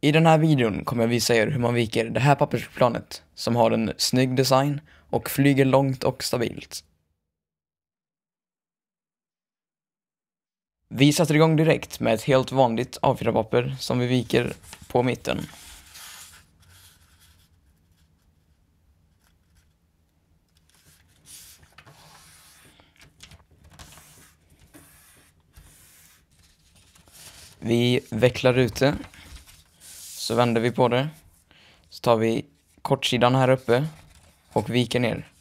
I den här videon kommer jag visa er hur man viker det här pappersplanet som har en snygg design och flyger långt och stabilt. Vi sätter igång direkt med ett helt vanligt A4-papper som vi viker på mitten. Vi vecklar ut det. Så vänder vi på det. Så tar vi kortsidan här uppe och viker ner.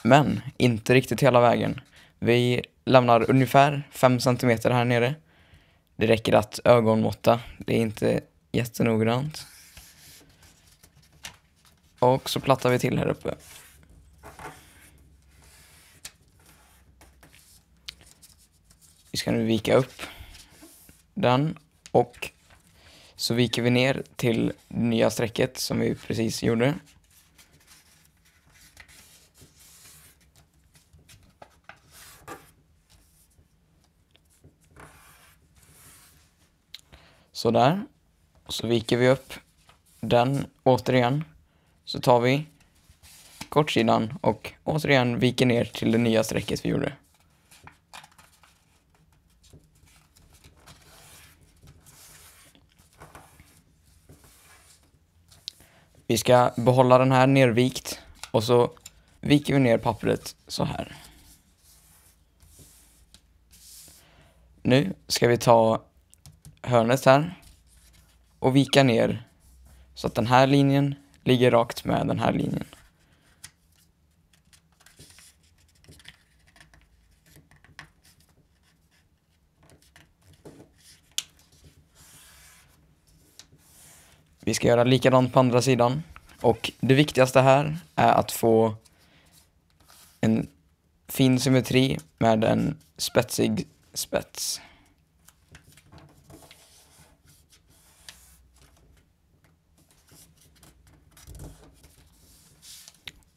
Men inte riktigt hela vägen. Vi lämnar ungefär 5 cm här nere. Det räcker att ögonmåtta. Det är inte jättenoggrant. Och så plattar vi till här uppe. Vi ska nu vika upp den och så viker vi ner till det nya strecket som vi precis gjorde. Så där. Och så viker vi upp den återigen. Så tar vi kortsidan och återigen viker ner till det nya strecket vi gjorde. Vi ska behålla den här nervikt och så viker vi ner pappret så här. Nu ska vi ta hörnet här och vika ner så att den här linjen ligger rakt med den här linjen. Vi ska göra likadant på andra sidan. Och det viktigaste här är att få en fin symmetri med en spetsig spets.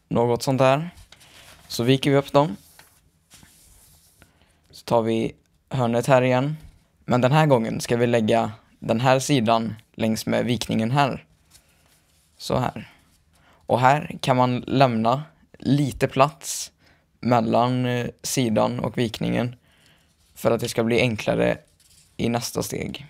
Något sånt där. Så viker vi upp dem. Så tar vi hörnet här igen. Men den här gången ska vi lägga den här sidan längs med vikningen här. Så här. Och här kan man lämna lite plats mellan sidan och vikningen för att det ska bli enklare i nästa steg.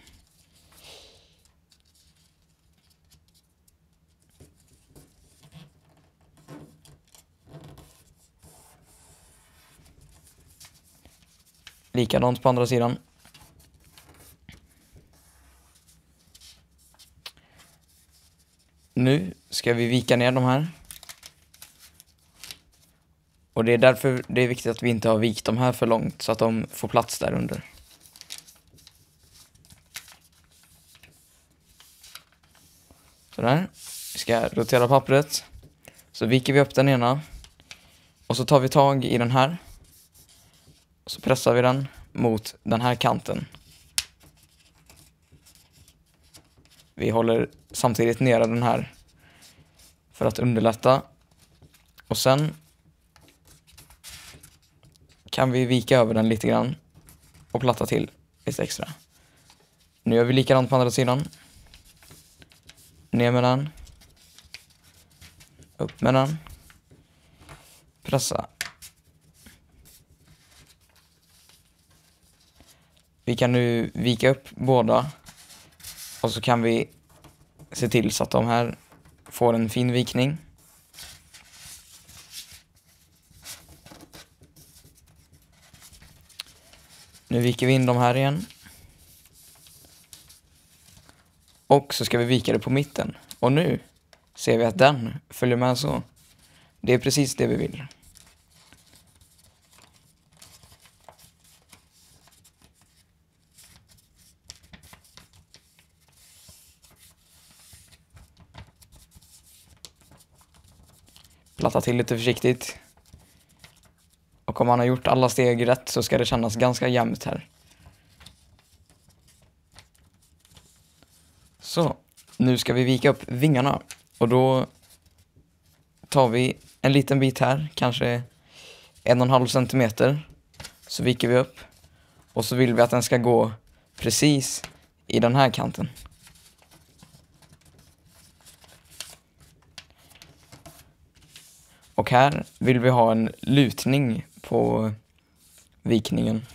Likadant på andra sidan. Nu ska vi vika ner de här. Och det är därför det är viktigt att vi inte har vikt de här för långt så att de får plats där under. Sådär. Vi ska rotera pappret. Så viker vi upp den ena. Och så tar vi tag i den här. Och så pressar vi den mot den här kanten. Vi håller samtidigt nere den här för att underlätta. Och sen kan vi vika över den lite grann och platta till lite extra. Nu gör vi likadant på andra sidan. Ner med den. Upp med den. Pressa. Vi kan nu vika upp båda. Och så kan vi se till så att de här får en fin vikning. Nu viker vi in de här igen. Och så ska vi vika det på mitten. Och nu ser vi att den följer med så. Det är precis det vi vill. Platta till lite försiktigt. Och om man har gjort alla steg rätt så ska det kännas ganska jämnt här. Så, nu ska vi vika upp vingarna. Och då tar vi en liten bit här, kanske 1,5 centimeter. Så viker vi upp. Och så vill vi att den ska gå precis i den här kanten. Och här vill vi ha en lutning på vikningen.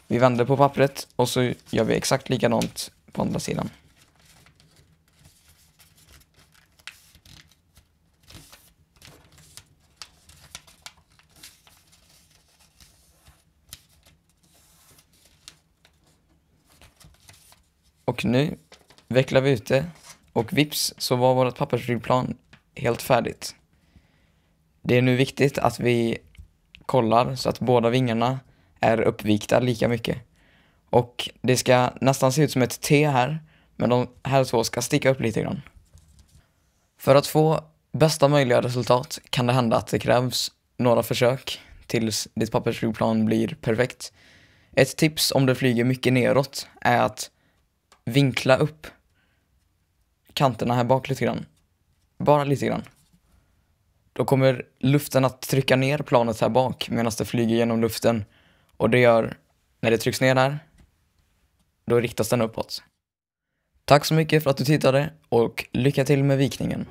Vi vänder på pappret och så gör vi exakt likadant på andra sidan. Och nu vecklar vi ut det och vips så var vårt pappersflygplan helt färdigt. Det är nu viktigt att vi kollar så att båda vingarna är uppvikta lika mycket. Och det ska nästan se ut som ett T här, men de här två ska sticka upp lite grann. För att få bästa möjliga resultat kan det hända att det krävs några försök tills ditt pappersflygplan blir perfekt. Ett tips om det flyger mycket neråt är att vinkla upp kanterna här bak lite grann. Bara lite grann. Då kommer luften att trycka ner planet här bak medan det flyger genom luften. Och det gör, när det trycks ner här, då riktas den uppåt. Tack så mycket för att du tittade och lycka till med vikningen.